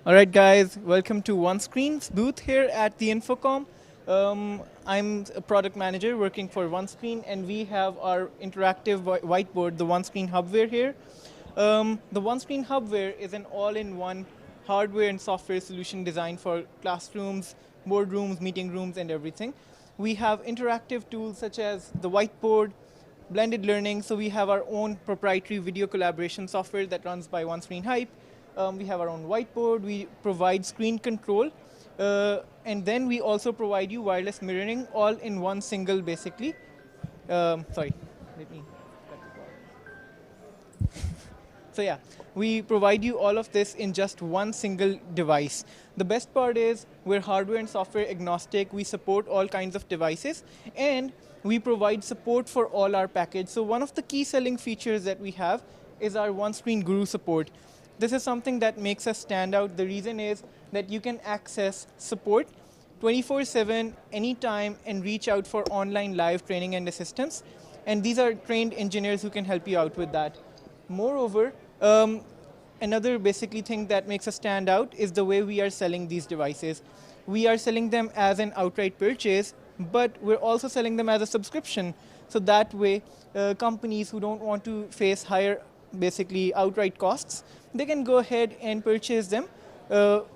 All right, guys, welcome to OneScreen's booth here at the InfoComm. I'm a product manager working for OneScreen, and we have our interactive whiteboard, the OneScreen Hubware here. The OneScreen Hubware is an all-in-one hardware and software solution designed for classrooms, boardrooms, meeting rooms, and everything. We have interactive tools such as the whiteboard, blended learning, so we have our own proprietary video collaboration software that runs by OneScreen Hype. We have our own whiteboard. We provide screen control. And then we also provide you wireless mirroring all in one single, basically. Sorry, let me cut this off. So yeah, we provide you all of this in just one single device. The best part is we're hardware and software agnostic. We support all kinds of devices, and we provide support for all our package. So one of the key selling features that we have is our OneScreen Guru support. This is something that makes us stand out. The reason is that you can access support 24/7, anytime, and reach out for online live training and assistance. And these are trained engineers who can help you out with that. Moreover, another basically thing that makes us stand out is the way we are selling these devices. We are selling them as an outright purchase, but we're also selling them as a subscription. So that way, companies who don't want to face higher basically outright costs, they can go ahead and purchase them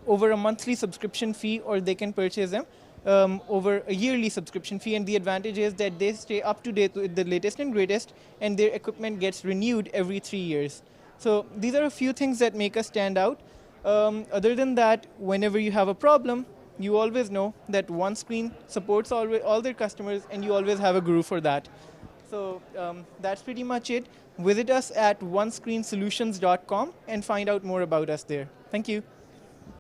over a monthly subscription fee, or they can purchase them over a yearly subscription fee. And the advantage is that they stay up to date with the latest and greatest, and their equipment gets renewed every 3 years. So these are a few things that make us stand out. Other than that, whenever you have a problem, you always know that OneScreen supports all their customers, and you always have a guru for that. So that's pretty much it. Visit us at onescreensolutions.com and find out more about us there. Thank you.